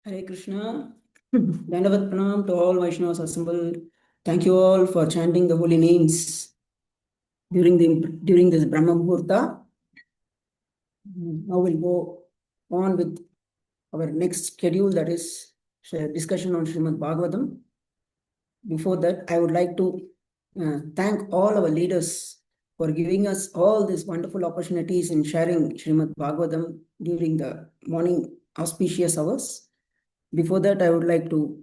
Hare Krishna. Dandavat Pranam to all Vaishnavas assembled. Thank you all for chanting the holy names during this Brahma Muhurta. Now we'll go on with our next schedule, that is discussion on Srimad Bhagavatam. Before that, I would like to thank all our leaders for giving us all these wonderful opportunities in sharing Srimad Bhagavatam during the morning auspicious hours. Before that, I would like to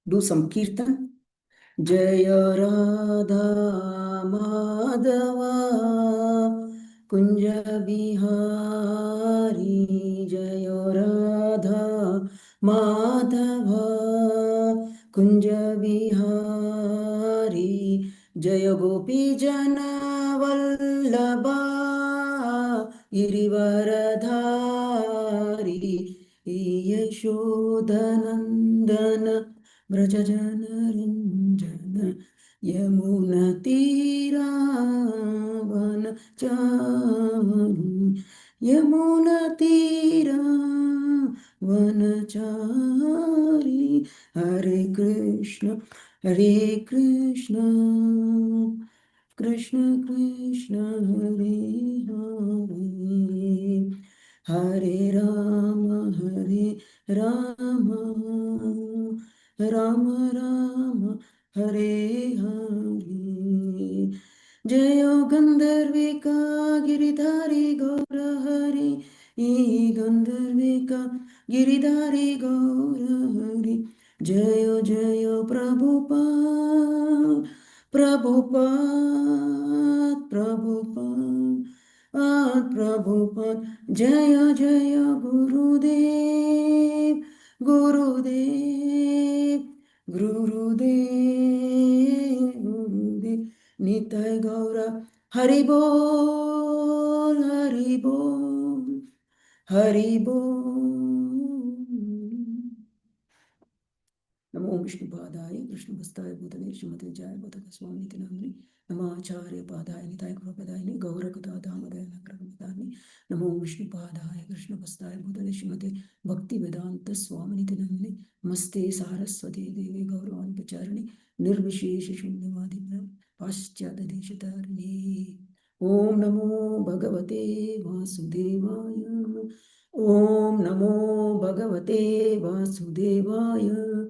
do some kirtan. Jaya Radha Madhava Kunja Bihari Jaya Radha Madhava Kunja Bihari Jaya Gopi Jana Vallabha Girivaradhari Yashodanandana Vrajavilasini Yamuna Vanachari Yamuna Vanachari Hare Krishna Hare Krishna Krishna Krishna Hare Hare Hare Rama Rama Rama Hare Hare Jayo Gandharvika Giridhari Gaura Hari Gandharvika Giridhari Gaura Hari Jayo Jayo Prabhupada Prabhupada Prabhupada Jaya Jaya Gurudev Gurudev Gurudev Nitai Gaura Haribol Haribol Haribol Namo Vishnu Padaya Krishna Bastaya Bhutale Shrimate Jaya Bhataka Swami Tinamni Namacharya Padaya Nitai Prabhadayani Gaura Kata Dhamadaya Nakramadani Namo Vishnu Padaya Krishna Bastaya Bhutale Shrimate Bhakti Vedanta Swami Tinamni Maste Saraswati Devi Gauravani Pacharani Nirvishesha Shunyavadi Paschata Deshatarni Om Namo Bhagavate Vasudevaya Om Namo Bhagavate Vasudevaya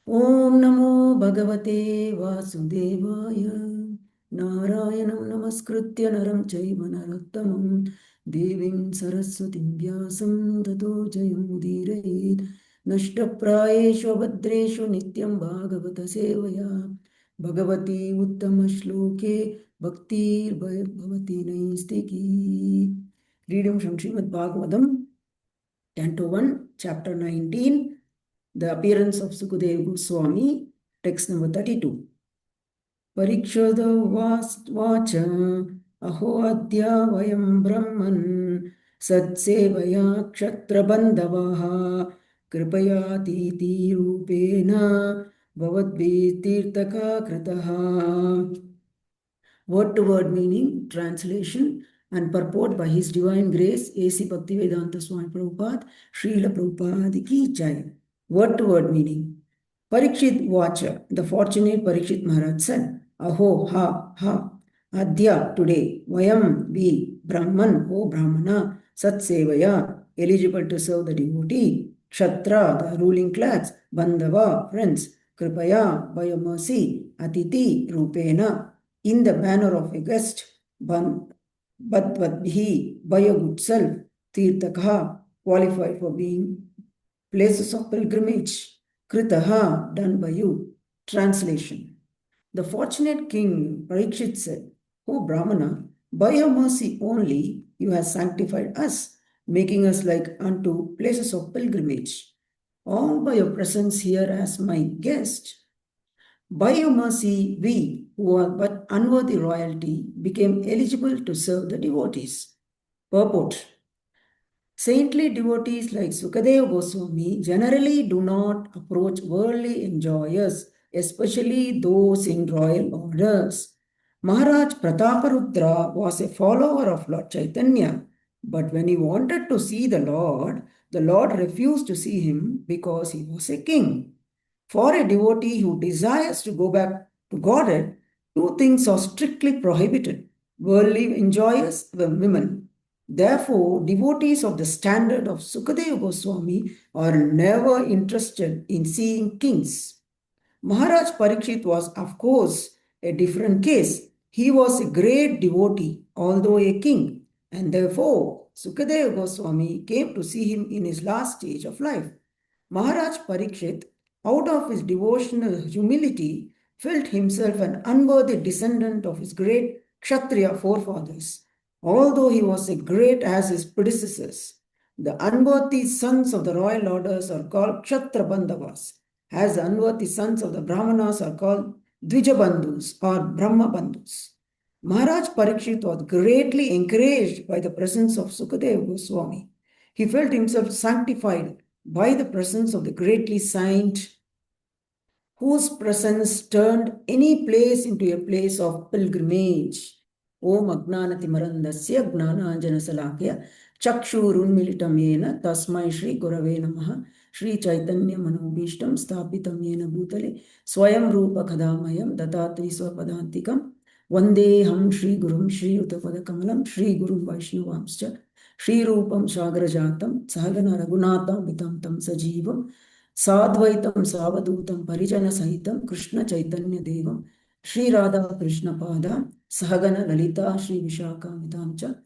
Om Namo Bhagavate Vasudevaya Narayanam Namaskritya Naram Chaiva Narottamam Devim Saraswatim Vyasam Tato Jayam Udirayet Nashtaprayeshu Abhadreshu Nityam Bhagavata Sevaya Bhagavati Uttama Shloke Bhakti Bhavati Naistiki. Reading from Srimad Bhagavatam, Canto 1, Chapter 19, The Appearance of Sukadeva Goswami, text number 32. Parikshada Vacha Aho Adya Vayam Brahman Satsevaya Kshatra Bandavaha Kripaya Titi Rupena Bhavadvi Tirtaka Kritaha. Word to word meaning, translation, and purport by His Divine Grace, A.C. Bhaktivedanta Swami Prabhupada, Srila Prabhupada Ki Jai. Word to word meaning. Parikshit Vacha, the fortunate Parikshit Maharaj said, Aho, ha, Adya, today, Vayam, we, Brahman, O Brahmana, Satsevaya, eligible to serve the devotee, Kshatra, the ruling class, Bandhava, friends, Kripaya, by your mercy, Atiti, Rupena, in the manner of a guest, Badvadbhi, by your good self, Tirtakha, qualified for being places of pilgrimage, Kritaha, done by you. Translation. The fortunate king Parikshit said, O Brahmana, by your mercy only you have sanctified us, making us like unto places of pilgrimage. All by your presence here as my guest. By your mercy, we, who are but unworthy royalty, became eligible to serve the devotees. Purport. Saintly devotees like Sukadeva Goswami generally do not approach worldly enjoyers, especially those in royal orders. Maharaj Prataparudra was a follower of Lord Chaitanya, but when he wanted to see the Lord, The Lord refused to see him because he was a king. For a devotee who desires to go back to Godhead, two things are strictly prohibited: worldly enjoyers, the women. Therefore, devotees of the standard of Sukadeva Goswami are never interested in seeing kings. Maharaj Parikshit was, of course, a different case. He was a great devotee, although a king, and therefore Sukadeva Goswami came to see him in his last stage of life. Maharaj Parikshit, out of his devotional humility, felt himself an unworthy descendant of his great Kshatriya forefathers, although he was as great as his predecessors. The unworthy sons of the royal orders are called Kshatra Bandhavas, as the unworthy sons of the Brahmanas are called Dvijabandhus or Brahma Bandhus. Maharaj Parikshit was greatly encouraged by the presence of Sukadeva Goswami. He felt himself sanctified by the presence of the greatly saint, whose presence turned any place into a place of pilgrimage. Om Agnanatimarandasya Gnananjana Salakya Chakshurunmilitam Yena Tasmai Shri Gurave Namaha Shri Chaitanya Manobhishtam Sthapitam Yena Bhutale Swayam Rupa Khadamayam Datatri Swapadantikam Vandeham Shri Gurum Shri Uttapada Kamalam Shri Gurum Vaishnavamscha Shri Rupam Shagrajatam Sahagana Raghunatha Vitam Tam Sajivam Sadvaitam Savadutam Parijana Sahitam Krishna Chaitanya Devam Shri Radha Krishna Pada Sahagana Lalita Shri Vishaka Vidamcha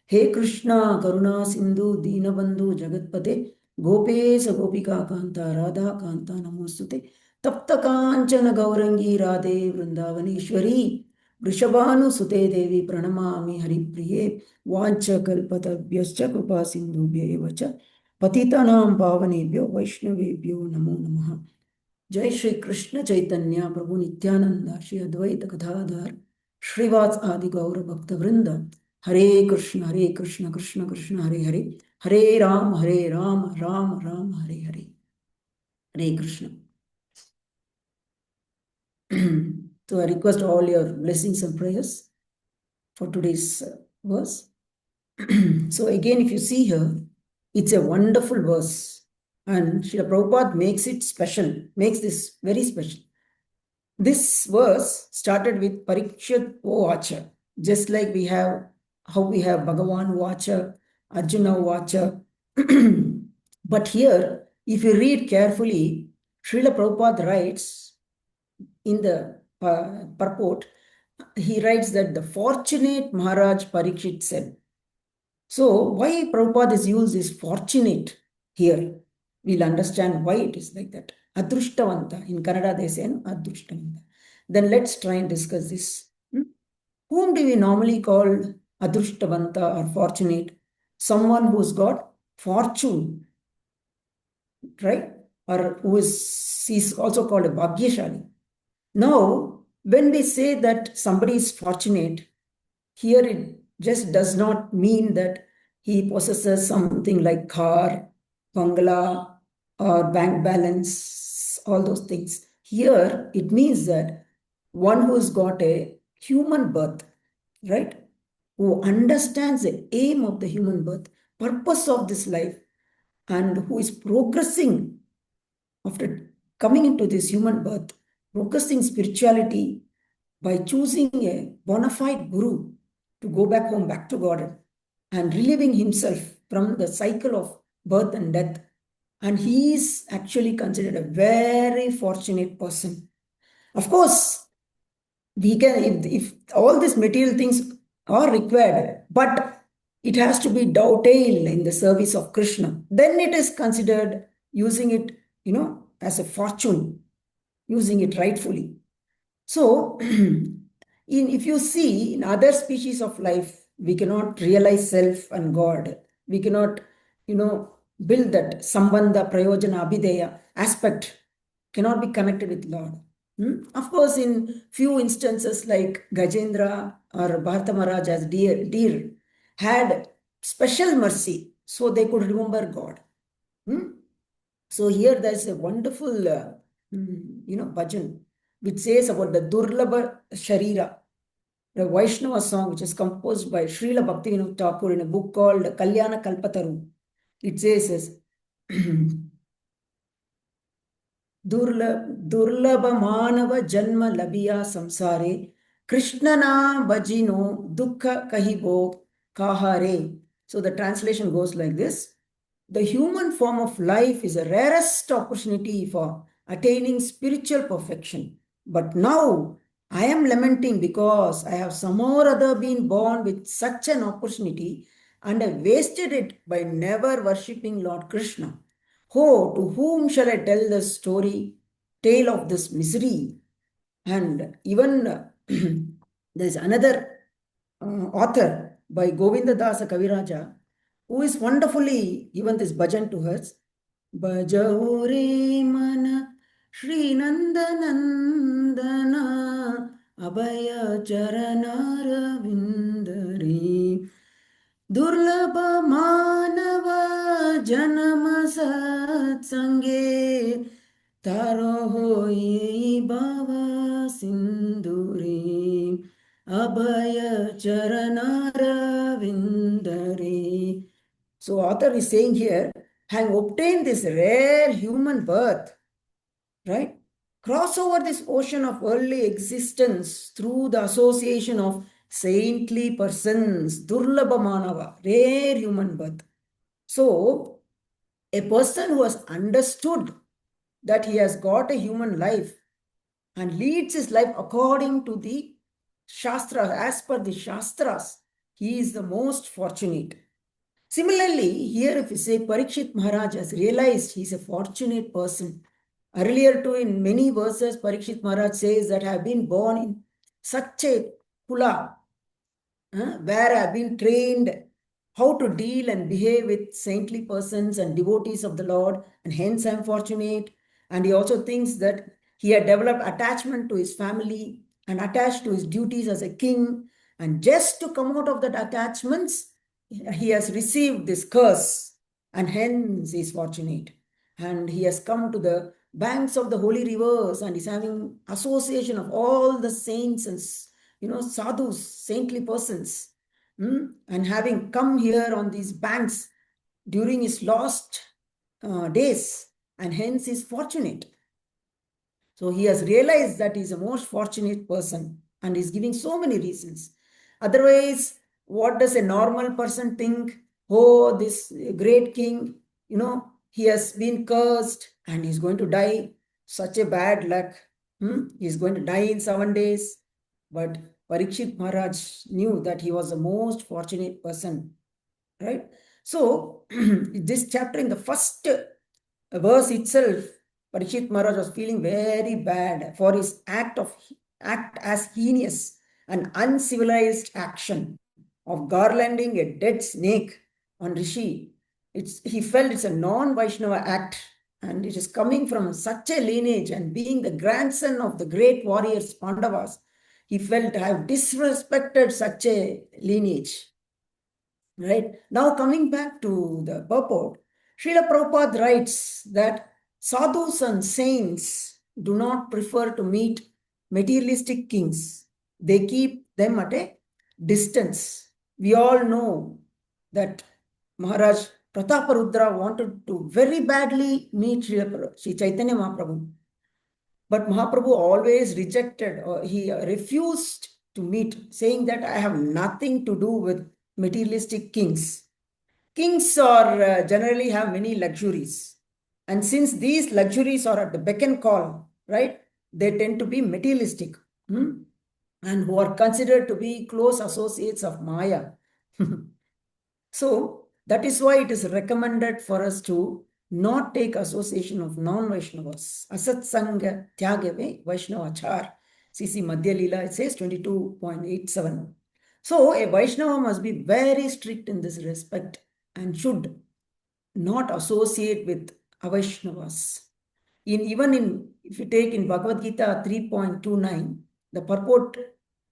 He Krishna Karuna Sindhu Deenabandhu Jagatpate Gopesa Gopika Kanta Radha Kanta Namostute Tapta Kanchana Gaurangi Radhe Vrindavaneshwari Vrishabhanu Sute Devi Pranamami Haripriye Vancha Kalpatabhyascha Krupa Sindhubhya Evacha Patitanam Pavanebhyo Vaishnavebhyo Namo Namaha. Jai Shri Krishna Chaitanya Prabhu Nityananda Shri Advaita Gadadhar Shrivats Adi Gaura Bhakta Vrinda Hare Krishna Krishna Krishna Hare Hare Hare Ram Ram Ram Hare Hare. Hare Krishna. So I request all your blessings and prayers for today's verse. So again, if you see here, it's a wonderful verse. And Srila Prabhupada makes it special, makes this very special. This verse started with Parikshit Vacha, just like we have, how we have Bhagavan Vacha, Arjuna Vacha. But here, if you read carefully, Srila Prabhupada writes in the purport, he writes that the fortunate Maharaj Parikshit said. So why Prabhupada has used this fortunate here? We'll understand why it is like that. Adruštavanta. In Kannada they say Adruštavanta. Then let's try and discuss this. Whom do we normally call Adruštavanta or fortunate? Someone who's got fortune, right? Or who is also called a Bhagyashali. Now, when we say that somebody is fortunate, here it just does not mean that he possesses something like car, bungalow, or bank balance, all those things. Here it means that one who's got a human birth, right? Who understands the aim of the human birth, purpose of this life, and who is progressing after coming into this human birth, progressing spirituality by choosing a bona fide guru to go back home, back to God, and relieving himself from the cycle of birth and death. And he is actually considered a very fortunate person. Of course, we can, if all these material things are required, but it has to be dovetail in the service of Krishna. Then it is considered using it, as a fortune, using it rightfully. So, if you see in other species of life, we cannot realize self and God. We cannot, build that sambandha, prayojana, abhideya aspect cannot be connected with Lord. Of course, in few instances like Gajendra or Bharata Maharaj as deer had special mercy, so they could remember God. So here there's a wonderful, bhajan, which says about the Durlabha Sharira, the Vaishnava song, which is composed by Srila Bhaktivinoda Thakur in a book called Kalyana Kalpataru. It says, दुर्लभ मानव जन्म लबिया संसारे कृष्ण ना बजिनो दुख कहिबो kahare. So the translation goes like this: the human form of life is the rarest opportunity for attaining spiritual perfection, but now I am lamenting because I have somehow or other been born with such an opportunity and I wasted it by never worshipping Lord Krishna. Oh, to whom shall I tell the tale of this misery? And even there's another author by Govinda Dasa Kaviraja who is wonderfully given this bhajan to us. Bhajao re mana Shri Nandanandana Abhaya Charanara Vindari दुर्लभ मानव जन्म सत्संगे तारो होई बाबा सिंदूरी अभय चरणार विंदरे. So author is saying here, having obtained this rare human birth, right? Cross over this ocean of early existence through the association of saintly persons, Durlabha Manava, rare human birth. So, a person who has understood that he has got a human life and leads his life according to the Shastras, as per the Shastras, he is the most fortunate. Similarly, here if we say Parikshit Maharaj has realized he is a fortunate person. Earlier too, in many verses, Parikshit Maharaj says that I have been born in such a kula, where I have been trained how to deal and behave with saintly persons and devotees of the Lord, and hence I am fortunate. And he also thinks that he had developed attachment to his family and attached to his duties as a king. And just to come out of that attachments, he has received this curse, and hence he is fortunate. And he has come to the banks of the holy rivers and is having association of all the saints and sadhus, saintly persons. And having come here on these banks during his lost days, and hence is fortunate. So he has realized that he is a most fortunate person and is giving so many reasons. Otherwise, what does a normal person think? Oh, this great king, he has been cursed and he's going to die. Such a bad luck. He's going to die in 7 days. But Parikshit Maharaj knew that he was the most fortunate person, right? So, this chapter in the first verse itself, Parikshit Maharaj was feeling very bad for his act as heinous and uncivilized action of garlanding a dead snake on Rishi. He felt it's a non-Vaishnava act, and it is coming from such a lineage, and being the grandson of the great warriors Pandavas, he felt to have disrespected such a lineage. Right? Now coming back to the purport, Srila Prabhupada writes that sadhus and saints do not prefer to meet materialistic kings. They keep them at a distance. We all know that Maharaj Prataparudra wanted to very badly meet Sri Chaitanya Mahaprabhu. But Mahaprabhu always rejected, or he refused to meet, saying that I have nothing to do with materialistic kings. Kings are generally have many luxuries. And since these luxuries are at the beck and call, right, they tend to be materialistic, and who are considered to be close associates of Maya. So that is why it is recommended for us to not take association of non-Vaishnavas. Asatsanga tyagave Vaishnavachar. CC Madhya Leela, it says 22.87. So a Vaishnava must be very strict in this respect and should not associate with Avaishnavas. If you take in Bhagavad Gita 3.29, the purport,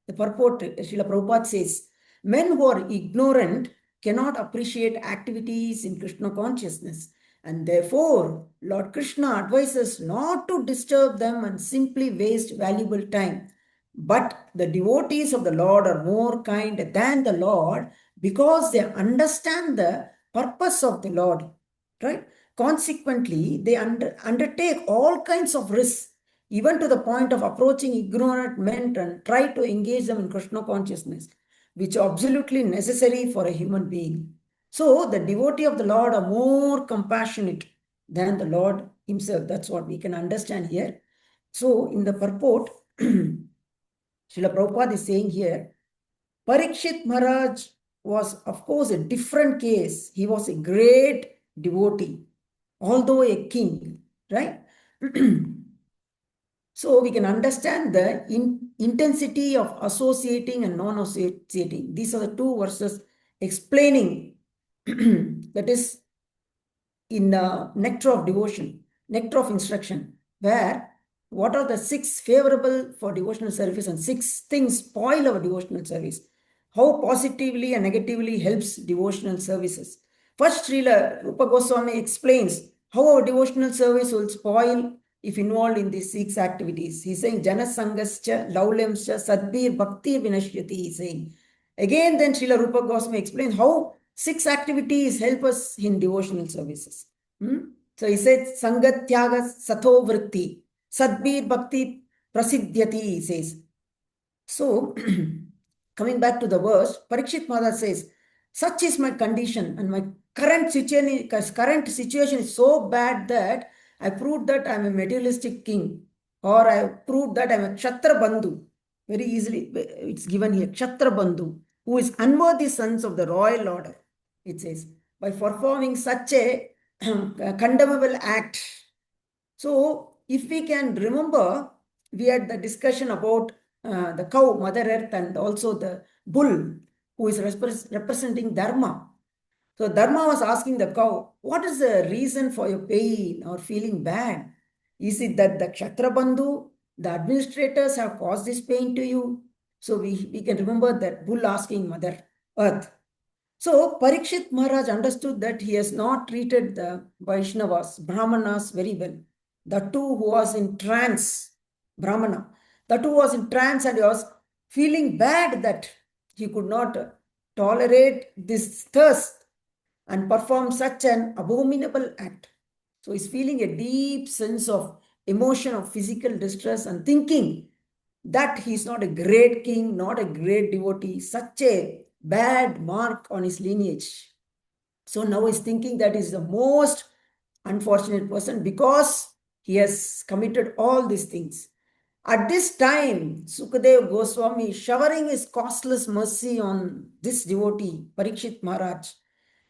Srila Prabhupada says, men who are ignorant cannot appreciate activities in Krishna consciousness, and therefore Lord Krishna advises not to disturb them and simply waste valuable time. But the devotees of the Lord are more kind than the Lord because they understand the purpose of the Lord, right? Consequently, they undertake all kinds of risks, even to the point of approaching ignorant men and try to engage them in Krishna consciousness, which are absolutely necessary for a human being. So the devotee of the Lord are more compassionate than the Lord himself. That's what we can understand here. So in the purport, Srila Prabhupada is saying here, Parikshit Maharaj was, of course, a different case. He was a great devotee, although a king, right? So we can understand the intensity of associating and non-associating. These are the two verses explaining that is in Nectar of Devotion, Nectar of Instruction, where what are the 6 favorable for devotional service and 6 things spoil our devotional service. How positively and negatively helps devotional services. First, Srila Rupa Goswami explains how our devotional service will spoil if involved in these 6 activities. He's saying, Jana Sangascha, Laulyamscha, Sadbir, Bhakti, Vinashyati, he's saying. Again, then Srila Rupa Goswami explains how 6 activities help us in devotional services. So he said, Sangatyaga Sato Vritti, Sadbir Bhakti Prasiddhyati, he says. So, coming back to the verse, Parikshit Maharaj says, such is my condition and my current situation is so bad that I proved that I am a materialistic king, or I proved that I am a Kshatra Bandhu. Very easily, it's given here, Kshatra Bandhu, who is unworthy sons of the royal order, it says, by performing such a condemnable act. So, if we can remember, we had the discussion about the cow, Mother Earth, and also the bull, who is representing Dharma. So, Dharma was asking the cow, what is the reason for your pain or feeling bad? Is it that the Kshatra Bandhu, the administrators have caused this pain to you? So, we can remember that bull asking Mother Earth. So Parikshit Maharaj understood that he has not treated the Vaishnavas, Brahmanas very well. The two who was in trance, Brahmana, the two was in trance and he was feeling bad that he could not tolerate this thirst and perform such an abominable act. So he's feeling a deep sense of emotion of physical distress and thinking that he's not a great king, not a great devotee, such a bad mark on his lineage. So now he's thinking that he's the most unfortunate person because he has committed all these things. At this time, Sukadev Goswami is showering his costless mercy on this devotee, Parikshit Maharaj.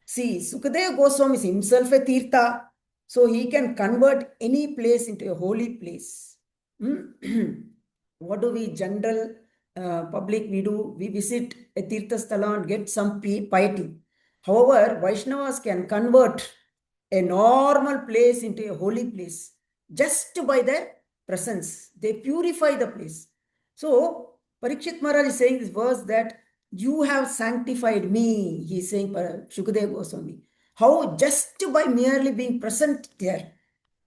See, Sukadev Goswami is himself a Tirtha, so he can convert any place into a holy place. What do we general public we do? We visit a Tirtha Sthala and get some piety. However, Vaishnavas can convert a normal place into a holy place just by their presence. They purify the place. So, Parikshit Maharaj is saying this verse that you have sanctified me, he is saying, Shukadeva Goswami. How just by merely being present there,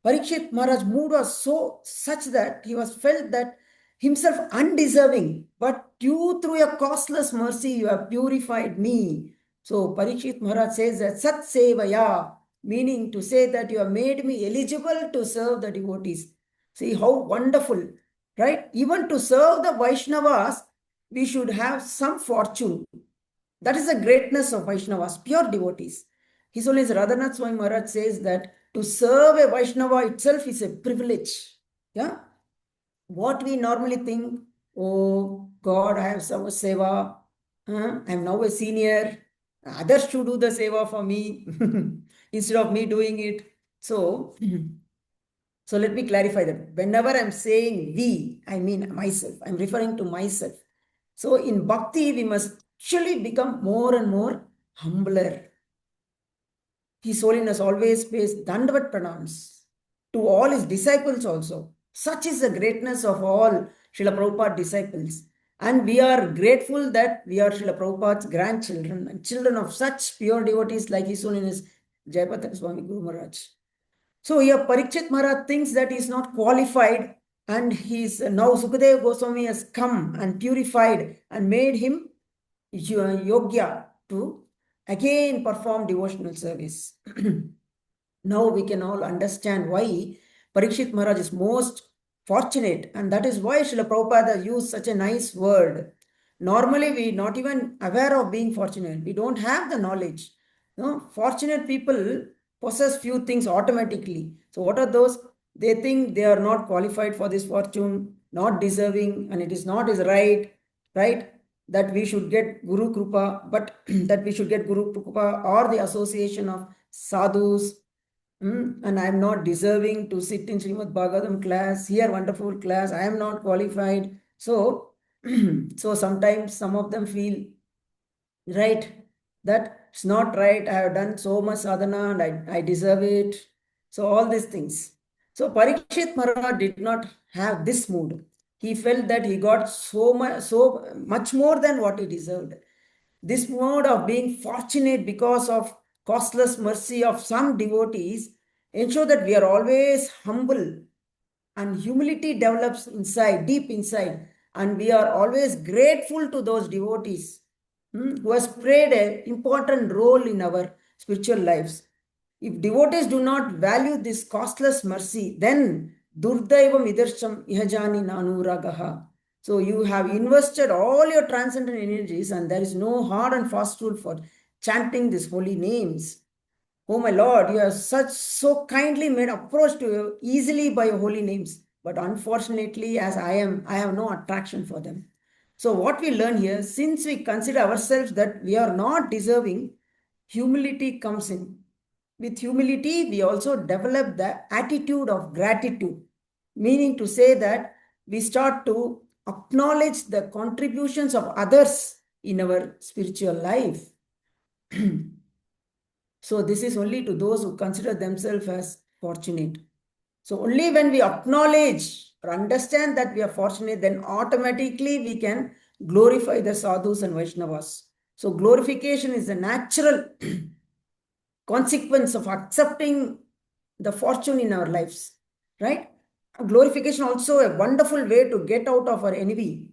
Parikshit Maharaj's mood was so such that he was felt that himself undeserving, but you through your costless mercy you have purified me. So Parikshit Maharaj says that Sat Sevaya, meaning to say that you have made me eligible to serve the devotees. See how wonderful, right? Even to serve the Vaishnavas, we should have some fortune. That is the greatness of Vaishnavas, pure devotees. His Holiness Radhanath Swami Maharaj says that to serve a Vaishnava itself is a privilege. Yeah. What we normally think, oh God, I have some seva, I am now a senior, others should do the seva for me instead of me doing it. So, so let me clarify that. Whenever I'm saying we, I mean myself. I'm referring to myself. So in bhakti, we must actually become more and more humbler. His Holiness always pays Dandavat pranams to all his disciples also. Such is the greatness of all Srila Prabhupada disciples. And we are grateful that we are Srila Prabhupada's grandchildren and children of such pure devotees like His Holiness Jayapataka Swami Guru Maharaj. So here Parikshit Maharaj thinks that he is not qualified and now Sukadeva Goswami has come and purified and made him Yogya to again perform devotional service. Now we can all understand why Parikshit Maharaj is most fortunate, and that is why Srila Prabhupada used such a nice word. Normally, we not even aware of being fortunate. We don't have the knowledge. No, fortunate people possess few things automatically. So, what are those? They think they are not qualified for this fortune, not deserving, and it is not is right, right? That we should get Guru Krupa, but that we should get Guru Krupa or the association of sadhus. And I am not deserving to sit in Srimad Bhagavatam class, here wonderful class, I am not qualified. So, so sometimes some of them feel, right, that it's not right, I have done so much sadhana and I deserve it. So all these things. So Parikshit Maharaj did not have this mood. He felt that he got so much more than what he deserved. This mode of being fortunate because of costless mercy of some devotees ensure that we are always humble, and humility develops inside, deep inside, and we are always grateful to those devotees who has played an important role in our spiritual lives. If devotees do not value this costless mercy, then Durdaivam Idarsham Ihajani Nanuragaha. So you have invested all your transcendent energies, and there is no hard and fast rule for chanting these holy names. Oh my Lord, you have such so kindly made approach to you easily by your holy names. But unfortunately, as I have no attraction for them. So what we learn here, since we consider ourselves that we are not deserving, humility comes in. With humility, we also develop the attitude of gratitude, meaning to say that we start to acknowledge the contributions of others in our spiritual life. So this is only to those who consider themselves as fortunate. So only when we acknowledge or understand that we are fortunate, then automatically we can glorify the sadhus and Vaishnavas. So glorification is a natural consequence of accepting the fortune in our lives, right? Glorification also a wonderful way to get out of our envy.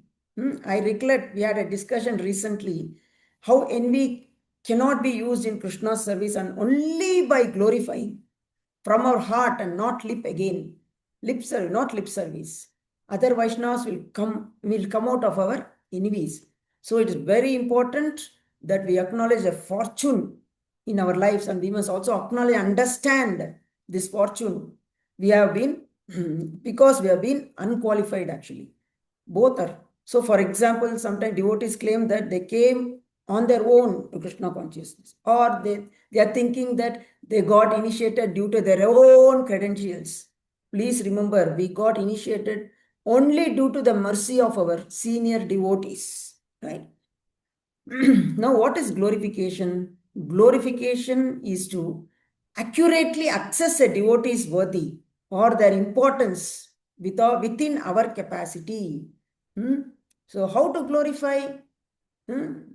I recollect we had a discussion recently how envy cannot be used in Krishna's service, and only by glorifying from our heart and not lip again. Lip service, not lip service. Other Vaishnavas will come out of our enemies. So it is very important that we acknowledge a fortune in our lives, and we must also acknowledge, understand this fortune. We have been, because we have been unqualified actually. Both are. So for example, sometimes devotees claim that they came on their own to Krishna consciousness, or they are thinking that they got initiated due to their own credentials. Please remember, we got initiated only due to the mercy of our senior devotees, right? Now, what is glorification? Glorification is to accurately assess a devotee's worthy or their importance within our capacity. So, how to glorify?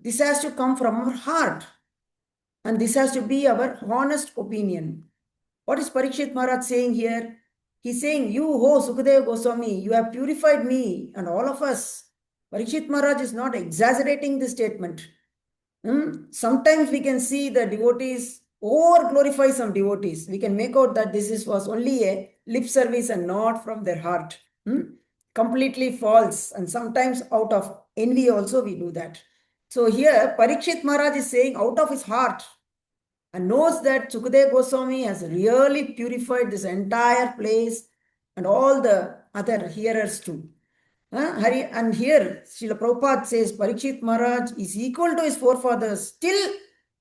This has to come from our heart, and this has to be our honest opinion. What is Parikshit Maharaj saying here? He's saying, you, ho, Sukadeva Goswami, you have purified me and all of us. Parikshit Maharaj is not exaggerating this statement. Sometimes we can see the devotees over glorify some devotees. We can make out that was only a lip service and not from their heart. Completely false. And sometimes out of envy also we do that. So here Parikshit Maharaj is saying out of his heart, and knows that Sukadeva Goswami has really purified this entire place and all the other hearers too. And here Srila Prabhupada says Parikshit Maharaj is equal to his forefathers. Still,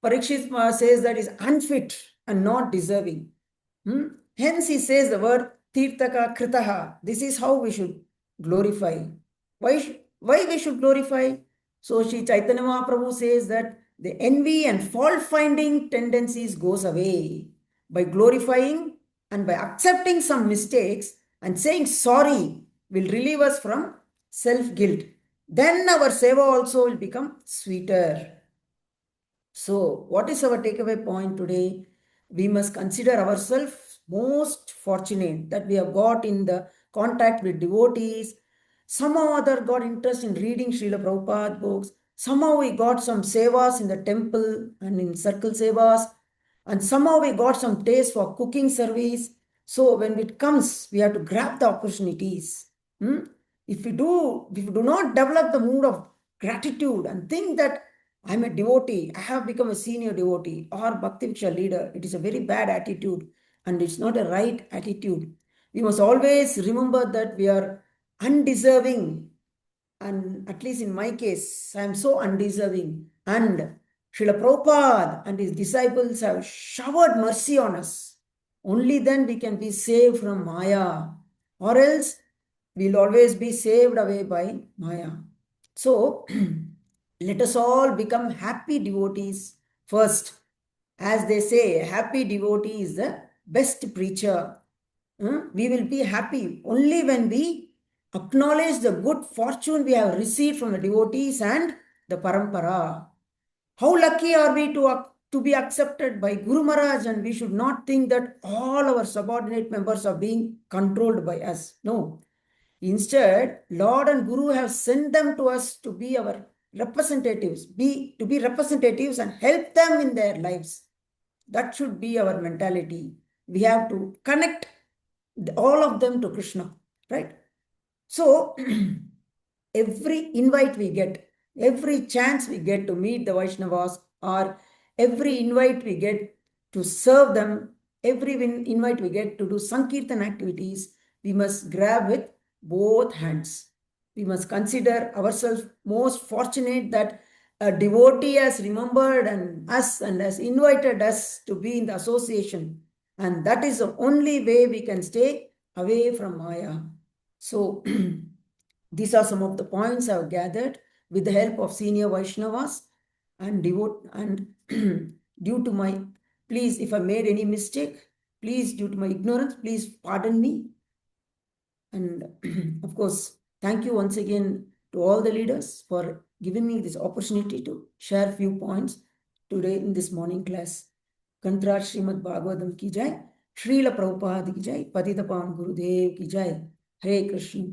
Parikshit Maharaj says that is unfit and not deserving. Hence, he says the word Tirtaka Kritaha. This is how we should glorify. Why we should glorify? So, Sri Chaitanya Mahaprabhu says that the envy and fault-finding tendencies goes away by glorifying and by accepting some mistakes and saying sorry will relieve us from self-guilt. Then our seva also will become sweeter. So, what is our takeaway point today? We must consider ourselves most fortunate that we have got in the contact with devotees. Somehow or other got interest in reading Srila Prabhupada books. Somehow we got some sevas in the temple and in circle sevas. And somehow we got some taste for cooking service. So when it comes, we have to grab the opportunities. Hmm? If we do not develop the mood of gratitude and think that I'm a devotee, I have become a senior devotee or Bhakti Viksha leader, it is a very bad attitude and it's not a right attitude. We must always remember that we are undeserving, and at least in my case, I am so undeserving. And Srila Prabhupada and his disciples have showered mercy on us. Only then we can be saved from Maya, or else we'll always be saved away by Maya. So let us all become happy devotees first. As they say, a happy devotee is the best preacher. We will be happy only when we acknowledge the good fortune we have received from the devotees and the parampara. How lucky are we to be accepted by Guru Maharaj, and we should not think that all our subordinate members are being controlled by us. No. Instead, Lord and Guru have sent them to us to be our representatives, to be representatives and help them in their lives. That should be our mentality. We have to connect all of them to Krishna, right? So, every invite we get, every chance we get to meet the Vaishnavas, or every invite we get to serve them, every invite we get to do Sankirtan activities, we must grab with both hands. We must consider ourselves most fortunate that a devotee has remembered us and has invited us to be in the association. And that is the only way we can stay away from Maya. So, these are some of the points I've gathered with the help of senior Vaishnavas and due to my, please, if I made any mistake, please, due to my ignorance, please pardon me. And of course, thank you once again to all the leaders for giving me this opportunity to share few points today in this morning class. Kantra Srimad Bhagavatam ki jai, Srila Prabhupada ki jai, Patita Pavan Gurudev ki jai, Hare Krishna.